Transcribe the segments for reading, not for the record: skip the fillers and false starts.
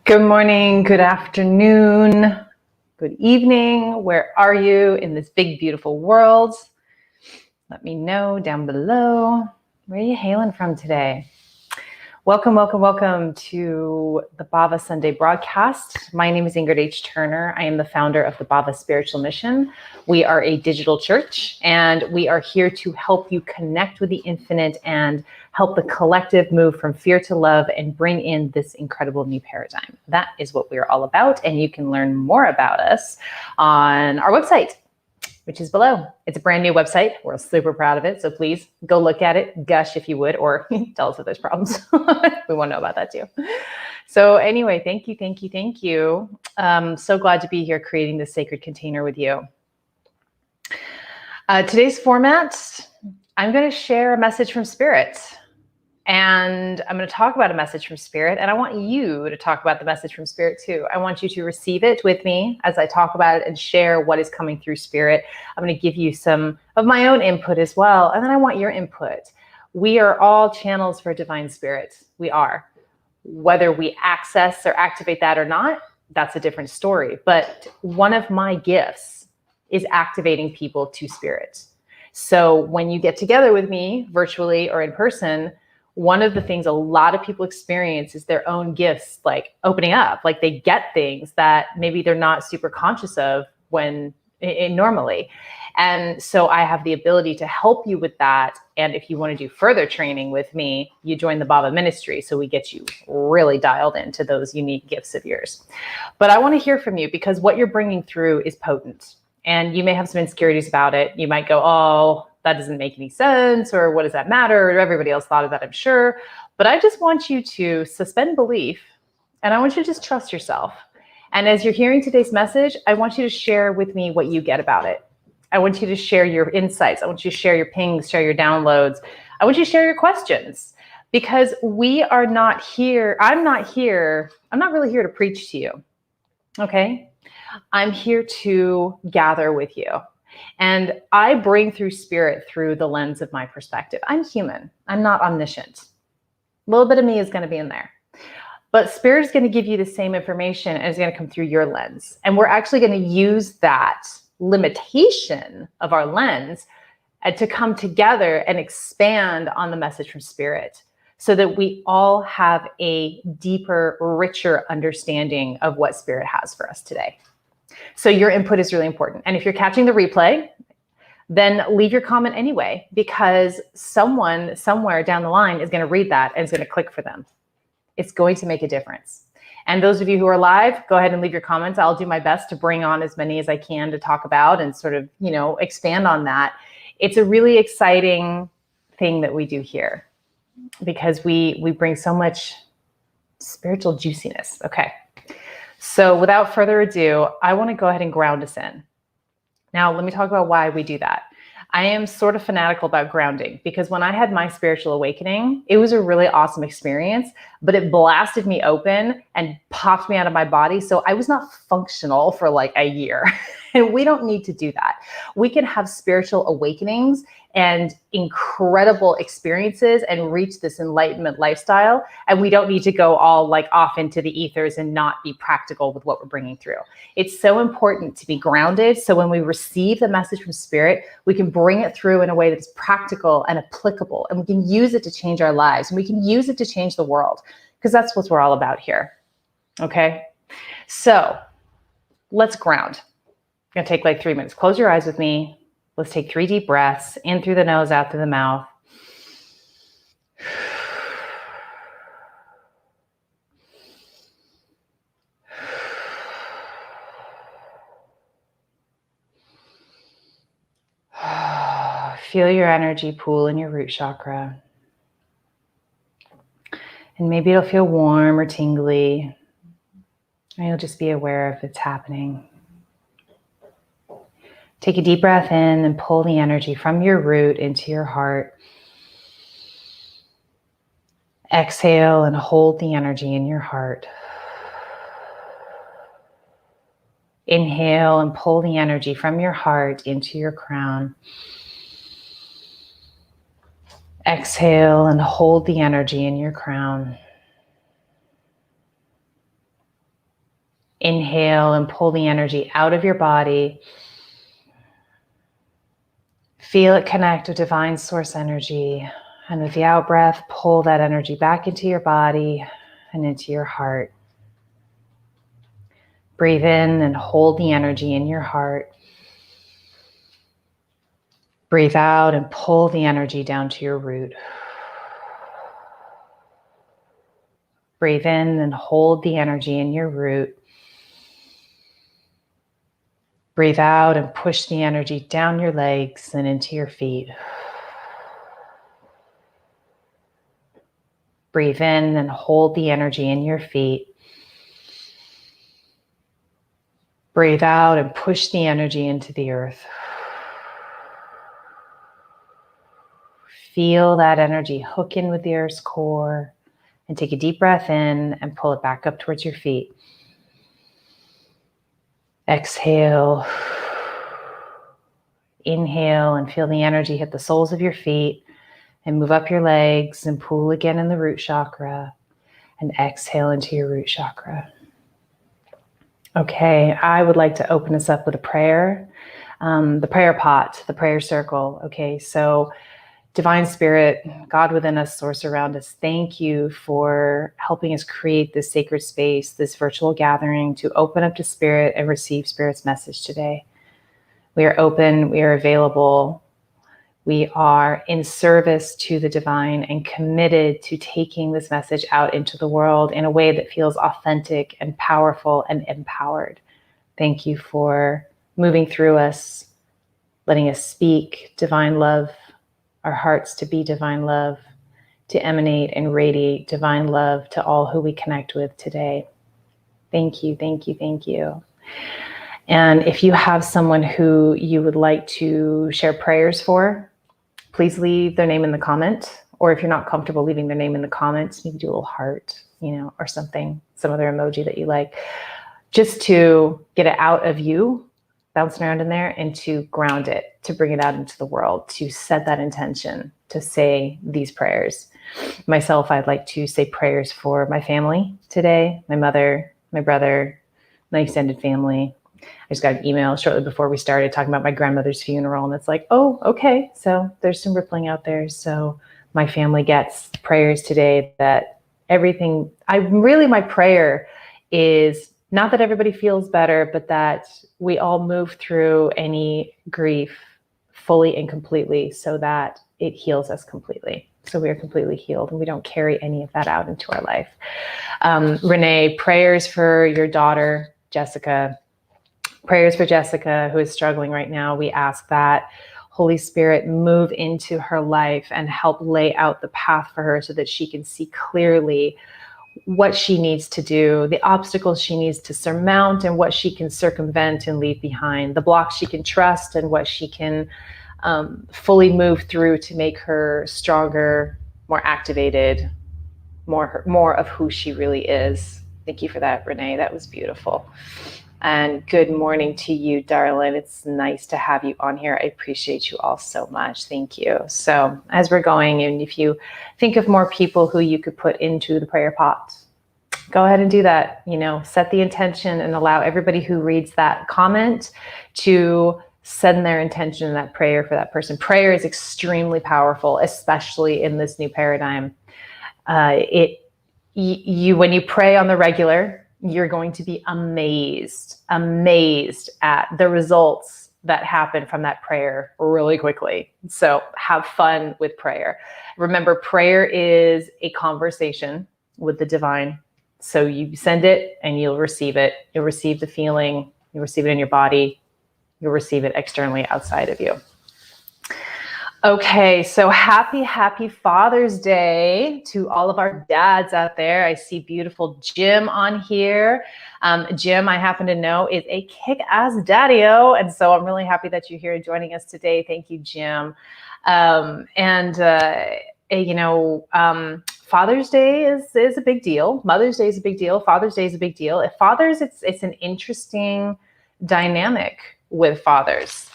Good morning, good afternoon, good evening. Where are you in this big, beautiful world? Let me know down below. Where are you hailing from today? Welcome, welcome, welcome to the Bhava Sunday broadcast. My name is Ingrid H. Turner. I am the founder of the Bhava Spiritual Mission. We are a digital church, and we are here to help you connect with the infinite and help the collective move from fear to love and bring in this incredible new paradigm. That is what we're all about, and you can learn more about us on our website, which is below. It's a brand new website. We're super proud of it. So please go look at it, gush if you would, or tell us if there's problems. We want to know about that too. So anyway, thank you. So glad to be here creating this sacred container with you. Today's format, I'm going to share a message from Spirit. And I'm going to talk about a message from Spirit, and I want you to talk about the message from Spirit too. I want you to receive it with me as I talk about it and share what is coming through Spirit. I'm going to give you some of my own input as well, and then I want your input. We are all channels for Divine Spirit. We are. Whether we access or activate that or not, that's a different story. But one of my gifts is activating people to Spirit. So when you get together with me, virtually or in person, one of the things a lot of people experience is their own gifts, like opening up, like they get things that maybe they're not super conscious of when normally. And so I have the ability to help you with that. And if you want to do further training with me, you join the Bhava ministry. So we get you really dialed into those unique gifts of yours. But I want to hear from you because what you're bringing through is potent. And you may have some insecurities about it. You might go, oh, that doesn't make any sense, or what does that matter? Or everybody else thought of that, I'm sure. But I just want you to suspend belief, and I want you to just trust yourself. And as you're hearing today's message, I want you to share with me what you get about it. I want you to share your insights. I want you to share your pings, share your downloads. I want you to share your questions, because we are not here. I'm not really here to preach to you. Okay? I'm here to gather with you. And I bring through Spirit through the lens of my perspective. I'm human. I'm not omniscient. A little bit of me is going to be in there. But Spirit is going to give you the same information and it's going to come through your lens. And we're actually going to use that limitation of our lens to come together and expand on the message from Spirit so that we all have a deeper, richer understanding of what Spirit has for us today. So your input is really important. And if you're catching the replay, then leave your comment anyway, because someone somewhere down the line is going to read that and it's going to click for them. It's going to make a difference. And those of you who are live, go ahead and leave your comments. I'll do my best to bring on as many as I can to talk about and sort of, expand on that. It's a really exciting thing that we do here because we bring so much spiritual juiciness. Okay. So without further ado, I want to go ahead and ground us in. Now, let me talk about why we do that. I am sort of fanatical about grounding because when I had my spiritual awakening, it was a really awesome experience, but it blasted me open and popped me out of my body. So I was not functional for like a year. And we don't need to do that. We can have spiritual awakenings and incredible experiences and reach this enlightenment lifestyle. And we don't need to go all like off into the ethers and not be practical with what we're bringing through. It's so important to be grounded. So when we receive the message from Spirit, we can bring it through in a way that's practical and applicable. And we can use it to change our lives. And we can use it to change the world because that's what we're all about here. Okay. So let's ground. I'm going to take like 3 minutes. Close your eyes with me. Let's take 3 deep breaths, in through the nose, out through the mouth. Feel your energy pool in your root chakra. And maybe it'll feel warm or tingly. And you'll just be aware if it's happening. Take a deep breath in and pull the energy from your root into your heart. Exhale and hold the energy in your heart. Inhale and pull the energy from your heart into your crown. Exhale and hold the energy in your crown. Inhale and pull the energy out of your body. Feel it connect with divine source energy. And with the out breath, pull that energy back into your body and into your heart. Breathe in and hold the energy in your heart. Breathe out and pull the energy down to your root. Breathe in and hold the energy in your root. Breathe out and push the energy down your legs and into your feet. Breathe in and hold the energy in your feet. Breathe out and push the energy into the earth. Feel that energy hook in with the earth's core, and take a deep breath in and pull it back up towards your feet. Exhale. Inhale and feel the energy hit the soles of your feet and move up your legs and pull again in the root chakra, and exhale into your root chakra. Okay, I would like to open us up with a prayer. The prayer pot, the prayer circle. Okay, so Divine Spirit, God within us, source around us, thank you for helping us create this sacred space, this virtual gathering to open up to Spirit and receive Spirit's message today. We are open, we are available, we are in service to the divine and committed to taking this message out into the world in a way that feels authentic and powerful and empowered. Thank you for moving through us, letting us speak divine love, our hearts to be divine love, to emanate and radiate divine love to all who we connect with today. Thank you, thank you, thank you. And if you have someone who you would like to share prayers for, please leave their name in the comment. Or if you're not comfortable leaving their name in the comments, maybe do a little heart, or something, some other emoji that you like, just to get it out of you, bouncing around in there, and to ground it, to bring it out into the world, to set that intention, to say these prayers. Myself, I'd like to say prayers for my family today, my mother, my brother, my extended family. I just got an email shortly before we started talking about my grandmother's funeral, and it's like, oh, okay, so there's some rippling out there. So my family gets prayers today that everything, my prayer is not that everybody feels better, but that we all move through any grief fully and completely so that it heals us completely. So we are completely healed and we don't carry any of that out into our life. Renee, prayers for your daughter, Jessica. Prayers for Jessica, who is struggling right now. We ask that Holy Spirit move into her life and help lay out the path for her so that she can see clearly what she needs to do, the obstacles she needs to surmount, and what she can circumvent and leave behind, the blocks she can trust and what she can fully move through to make her stronger, more activated, more of who she really is. Thank you for that, Renee. That was beautiful. And good morning to you, darling. It's nice to have you on here. I appreciate you all so much. Thank you. So as we're going, and if you think of more people who you could put into the prayer pot, go ahead and do that. Set the intention and allow everybody who reads that comment to send their intention in that prayer for that person. Prayer is extremely powerful, especially in this new paradigm. When you pray on the regular, you're going to be amazed at the results that happen from that prayer really quickly. So have fun with prayer. Remember, prayer is a conversation with the divine. So you send it and you'll receive it. You'll receive the feeling. You'll receive it in your body. You'll receive it externally outside of you. Okay, so happy Father's Day to all of our dads out there. I see beautiful Jim on here. Jim, I happen to know, is a kick-ass daddy-o, and so I'm really happy that you're here joining us today. Thank you, Jim. Father's Day is a big deal. Mother's Day is a big deal. Father's Day is a big deal. If fathers, it's an interesting dynamic with fathers.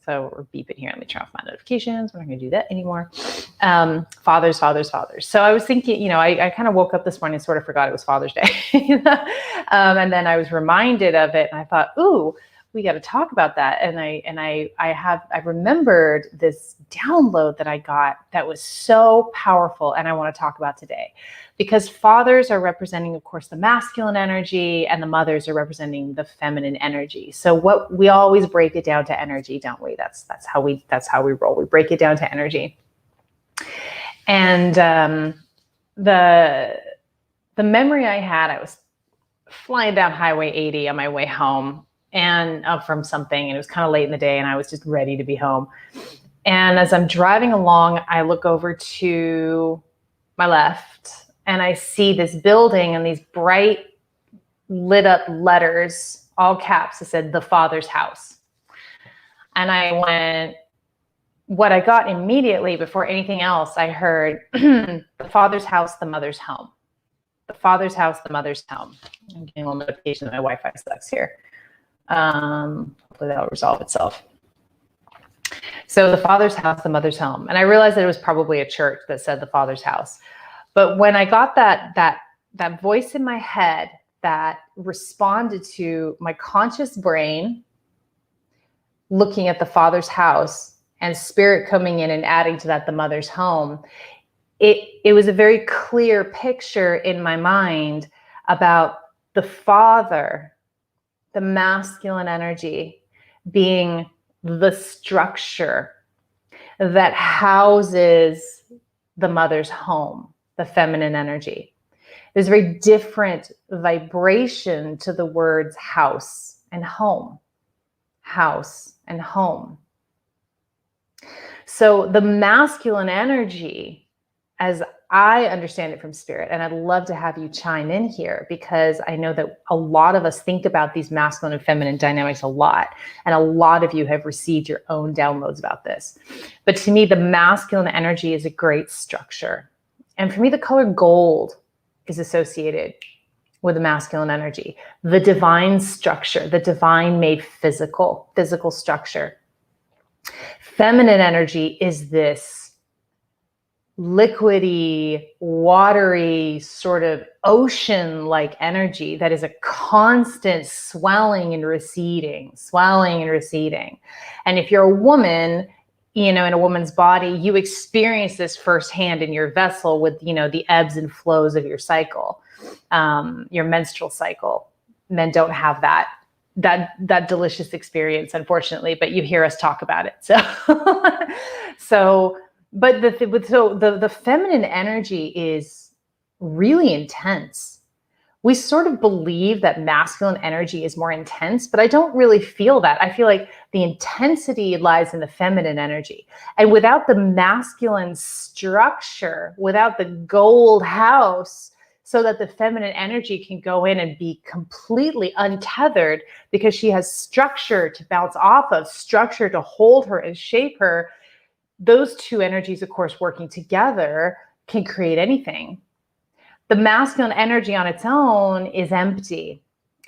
So we're beeping here. Let me turn off my notifications. We're not going to do that anymore. Fathers. So I was thinking, I kind of woke up this morning and sort of forgot it was Father's Day. And then I was reminded of it, and I thought, ooh, we got to talk about that. And I remembered this download that I got that was so powerful, and I want to talk about today, because fathers are representing, of course, the masculine energy, and the mothers are representing the feminine energy. So what we always break it down to energy, don't we? That's how we roll. We break it down to energy. And the memory I had, I was flying down Highway 80 on my way home, and from something, and it was kind of late in the day, and I was just ready to be home. And as I'm driving along, I look over to my left, and I see this building and these bright lit up letters, all caps, that said the Father's house. And I went, what I got immediately before anything else, I heard the Father's house, the mother's home. The Father's house, the mother's home. I'm getting a little notification that my Wi-Fi sucks here. Hopefully that'll resolve itself. So the Father's house, the mother's home. And I realized that it was probably a church that said the Father's house. But when I got that voice in my head that responded to my conscious brain looking at the Father's house, and spirit coming in and adding to that the mother's home, it was a very clear picture in my mind about the father, the masculine energy, being the structure that houses the mother's home, the feminine energy. There's a very different vibration to the words house and home. House and home. So the masculine energy, as I understand it from spirit, and I'd love to have you chime in here, because I know that a lot of us think about these masculine and feminine dynamics a lot, and a lot of you have received your own downloads about this. But to me, the masculine energy is a great structure. And for me, the color gold is associated with the masculine energy, the divine structure, the divine made physical structure. Feminine energy is this liquidy, watery, sort of ocean-like energy that is a constant swelling and receding. And if you're a woman, in a woman's body, you experience this firsthand in your vessel with, the ebbs and flows of your cycle, your menstrual cycle. Men don't have that delicious experience, unfortunately, but you hear us talk about it. But the feminine energy is really intense. We sort of believe that masculine energy is more intense, but I don't really feel that. I feel like the intensity lies in the feminine energy. And without the masculine structure, without the gold house, so that the feminine energy can go in and be completely untethered, because she has structure to bounce off of, structure to hold her and shape her. Those two energies, of course, working together can create anything. The masculine energy on its own is empty.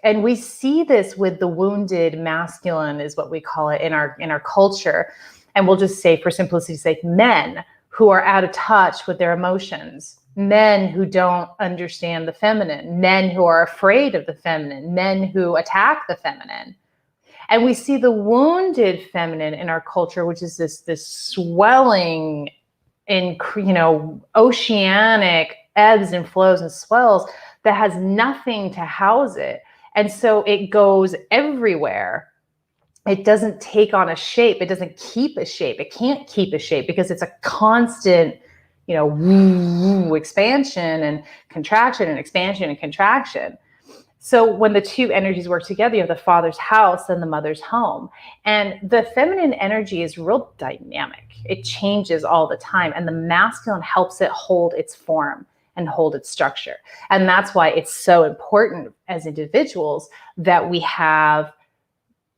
And we see this with the wounded masculine, is what we call it in our culture. And we'll just say, for simplicity's sake, men who are out of touch with their emotions, men who don't understand the feminine, men who are afraid of the feminine, men who attack the feminine. And we see the wounded feminine in our culture, which is this swelling in, oceanic ebbs and flows and swells that has nothing to house it. And so it goes everywhere. It doesn't take on a shape. It doesn't keep a shape. It can't keep a shape because it's a constant, expansion and contraction and expansion and contraction. So when the two energies work together, you have the father's house and the mother's home. And the feminine energy is real dynamic. It changes all the time. And the masculine helps it hold its form and hold its structure. And that's why it's so important as individuals that we have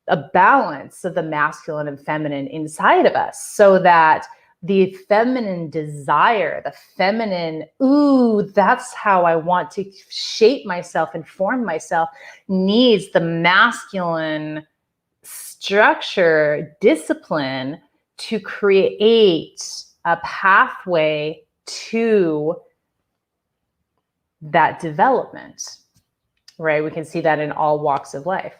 a balance of the masculine and feminine inside of us, so that the feminine desire, the feminine, that's how I want to shape myself and form myself, needs the masculine structure, discipline to create a pathway to that development, right? We can see that in all walks of life.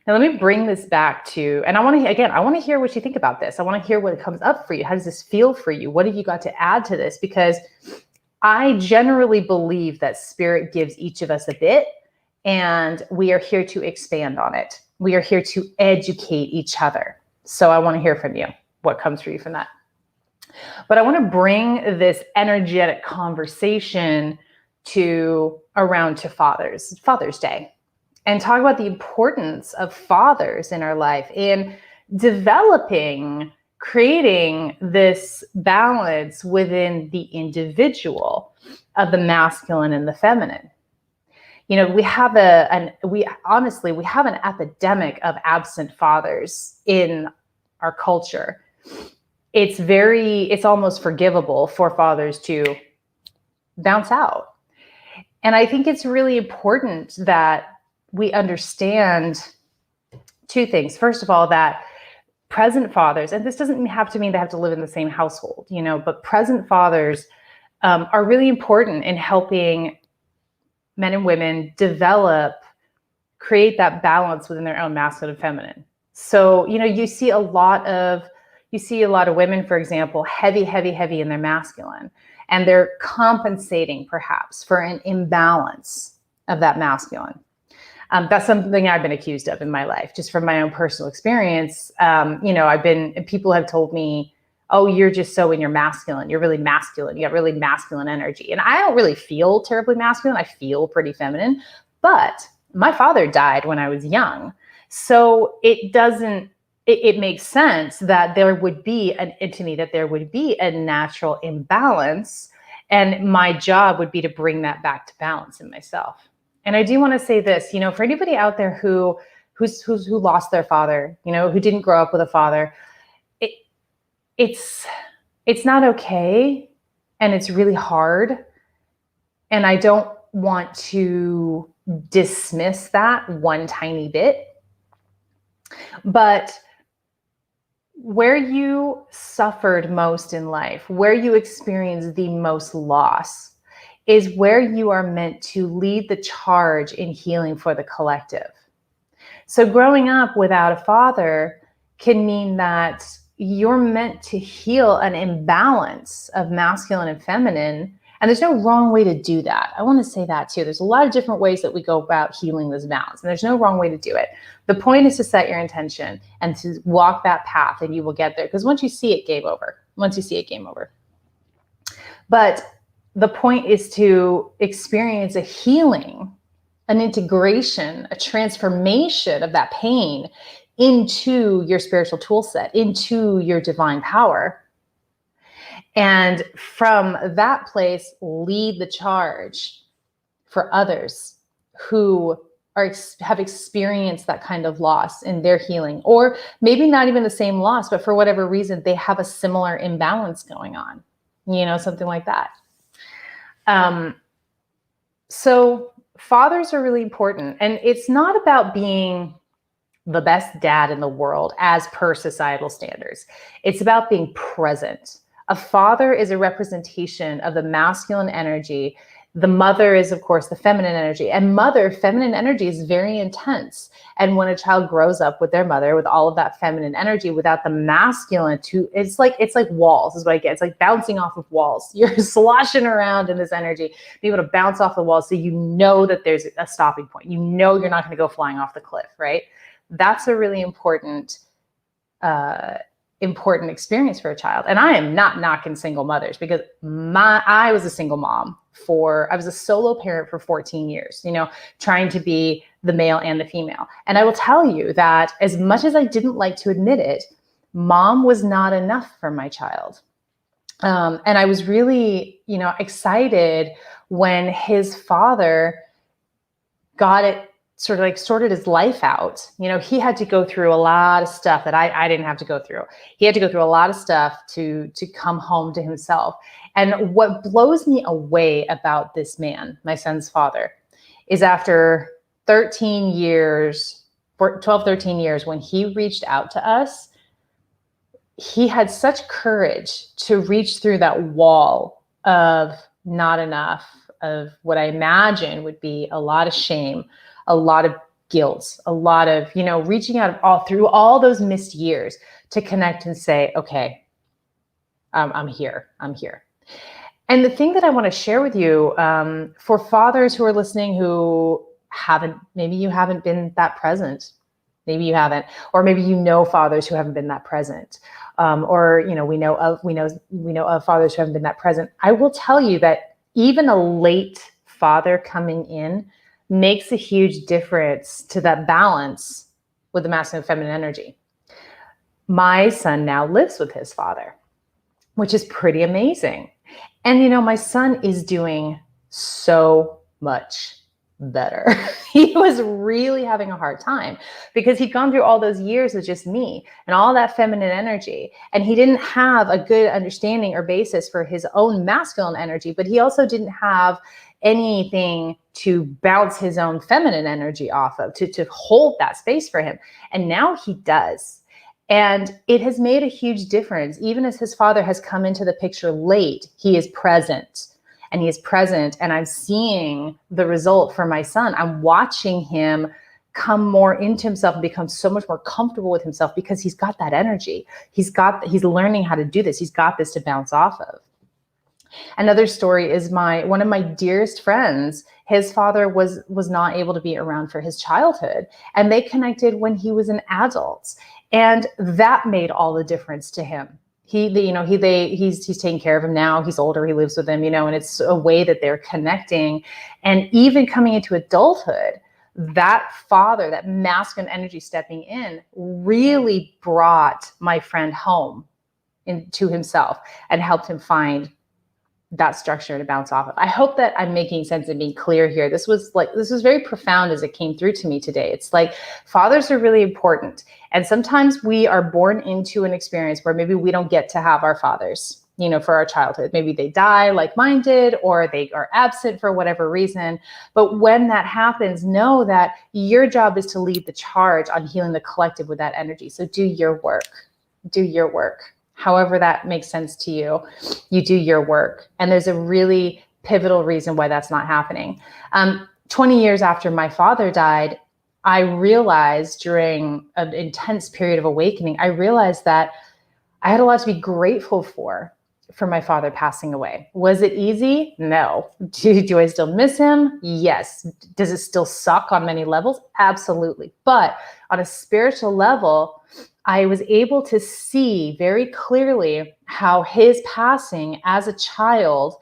Now, let me bring this back to, and I want to hear what you think about this. I want to hear what comes up for you. How does this feel for you? What have you got to add to this? Because I generally believe that spirit gives each of us a bit, and we are here to expand on it. We are here to educate each other. So I want to hear from you. What comes for you from that? But I want to bring this energetic conversation around to Father's Day, and talk about the importance of fathers in our life in developing, creating this balance within the individual of the masculine and the feminine. You know, we have an epidemic of absent fathers in our culture. It's almost forgivable for fathers to bounce out. And I think it's really important that we understand two things. First of all, that present fathers, and this doesn't have to mean they have to live in the same household, but present fathers are really important in helping men and women create that balance within their own masculine and feminine. So, you see a lot of women, for example, heavy in their masculine, and they're compensating perhaps for an imbalance of that masculine. That's something I've been accused of in my life, just from my own personal experience. People have told me, oh, you're just so in your masculine. You're really masculine. You got really masculine energy. And I don't really feel terribly masculine. I feel pretty feminine, but my father died when I was young. So it makes sense that there would be a natural imbalance. And my job would be to bring that back to balance in myself. And I do want to say this, for anybody out there who lost their father, who didn't grow up with a father, it's not okay, and it's really hard. And I don't want to dismiss that one tiny bit. But where you suffered most in life, where you experienced the most loss, is where you are meant to lead the charge in healing for the collective. So growing up without a father can mean that you're meant to heal an imbalance of masculine and feminine. And there's no wrong way to do that. I want to say that too. There's a lot of different ways that we go about healing this balance, and there's no wrong way to do it. The point is to set your intention and to walk that path, and you will get there. Because once you see it, game over. But the point is to experience a healing, an integration, a transformation of that pain into your spiritual tool set, into your divine power. And from that place, lead the charge for others who have experienced that kind of loss in their healing, or maybe not even the same loss, but for whatever reason, they have a similar imbalance going on, something like that. So fathers are really important, and it's not about being the best dad in the world as per societal standards. It's about being present. A father is a representation of the masculine energy. The mother is, of course, the feminine energy, and feminine energy is very intense. And when a child grows up with their mother, with all of that feminine energy, without the masculine, it's like walls is what I get. It's like bouncing off of walls. You're sloshing around in this energy, be able to bounce off the walls. So that there's a stopping point. You're not going to go flying off the cliff, right? That's a really important experience for a child. And I am not knocking single mothers, because I was a single mom I was a solo parent for 14 years, trying to be the male and the female. And I will tell you that as much as I didn't like to admit it, mom was not enough for my child. And I was really, excited when his father got it, sort of like sorted his life out. He had to go through a lot of stuff that I didn't have to go through. He had to go through a lot of stuff to come home to himself. And what blows me away about this man, my son's father, is after 13 years for 12, 13 years, when he reached out to us, he had such courage to reach through that wall of not enough, of what I imagine would be a lot of shame, a lot of guilt, a lot of, reaching out through all those missed years to connect and say, okay, I'm here. And the thing that I want to share with you, for fathers who are listening, who maybe you haven't been that present. Maybe you haven't, or maybe fathers who haven't been that present, or we know of fathers who haven't been that present. I will tell you that even a late father coming in makes a huge difference to that balance with the masculine and feminine energy. My son now lives with his father, which is pretty amazing. And my son is doing so much better. He was really having a hard time because he'd gone through all those years with just me and all that feminine energy. And he didn't have a good understanding or basis for his own masculine energy, but he also didn't have anything to bounce his own feminine energy off of, to hold that space for him. And now he does. And it has made a huge difference. Even as his father has come into the picture late, he is present. And he is present, and I'm seeing the result for my son. I'm watching him come more into himself and become so much more comfortable with himself because he's got that energy. He's learning how to do this. He's got this to bounce off of. Another story is one of my dearest friends. His father was not able to be around for his childhood, and they connected when he was an adult, and that made all the difference to him. He's taking care of him now. He's older. He lives with him, and it's a way that they're connecting. And even coming into adulthood, that father, that masculine energy stepping in, really brought my friend home into himself and helped him find that structure to bounce off of. I hope that I'm making sense and being clear here. This was very profound as it came through to me today. It's like fathers are really important. And sometimes we are born into an experience where maybe we don't get to have our fathers, for our childhood. Maybe they die like mine did, or they are absent for whatever reason. But when that happens, know that your job is to lead the charge on healing the collective with that energy. So do your work. Do your work. However that makes sense to you, you do your work. And there's a really pivotal reason why that's not happening. 20 years after my father died, I realized during an intense period of awakening, I realized that I had a lot to be grateful for my father passing away. Was it easy? No. Do I still miss him? Yes. Does it still suck on many levels? Absolutely. But on a spiritual level, I was able to see very clearly how his passing as a child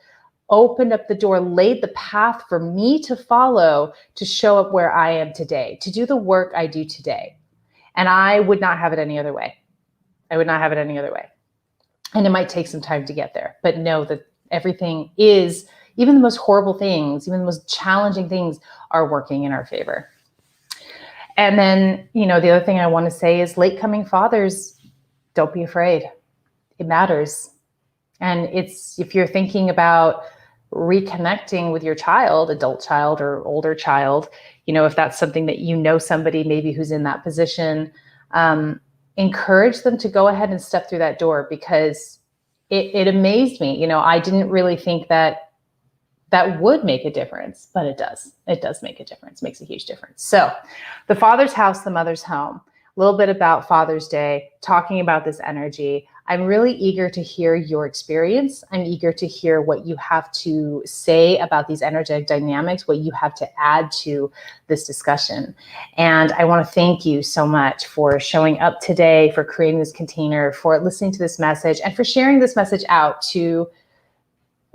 opened up the door, laid the path for me to follow, to show up where I am today, to do the work I do today. And I would not have it any other way. I would not have it any other way. And it might take some time to get there, but know that everything is, even the most horrible things, even the most challenging things are working in our favor. And then, the other thing I want to say is late coming fathers, don't be afraid. It matters. And if you're thinking about reconnecting with your child, adult child or older child, if that's something that somebody maybe who's in that position, encourage them to go ahead and step through that door, because it amazed me. I didn't really think that would make a difference, but it does. It does make a difference, makes a huge difference. So the father's house, the mother's home, a little bit about Father's Day, talking about this energy. I'm really eager to hear your experience. I'm eager to hear what you have to say about these energetic dynamics, what you have to add to this discussion. And I want to thank you so much for showing up today, for creating this container, for listening to this message, and for sharing this message out to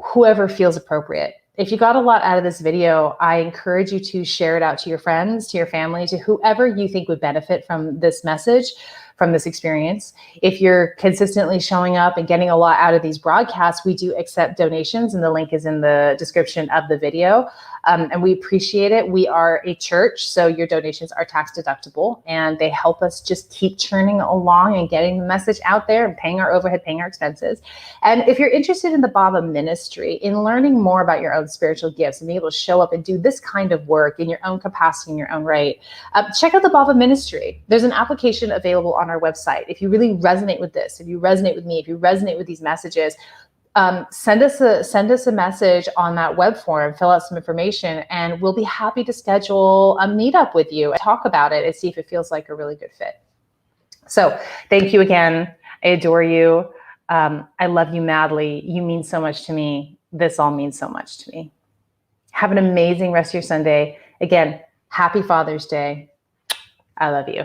whoever feels appropriate. If you got a lot out of this video, I encourage you to share it out to your friends, to your family, to whoever you think would benefit from this message. from this experience. If you're consistently showing up and getting a lot out of these broadcasts, we do accept donations, and the link is in the description of the video. And we appreciate it. We are a church, so your donations are tax deductible, and they help us just keep churning along and getting the message out there and paying our overhead, paying our expenses. And if you're interested in the Bhava ministry, in learning more about your own spiritual gifts and being able to show up and do this kind of work in your own capacity, in your own right, check out the Bhava ministry. There's an application available on our website. If you really resonate with this, if you resonate with me, if you resonate with these messages, send us a message on that web form, fill out some information, and we'll be happy to schedule a meetup with you and talk about it and see if it feels like a really good fit. So thank you again. I adore you. I love you madly. You mean so much to me. This all means so much to me. Have an amazing rest of your Sunday. Again, happy Father's Day. I love you.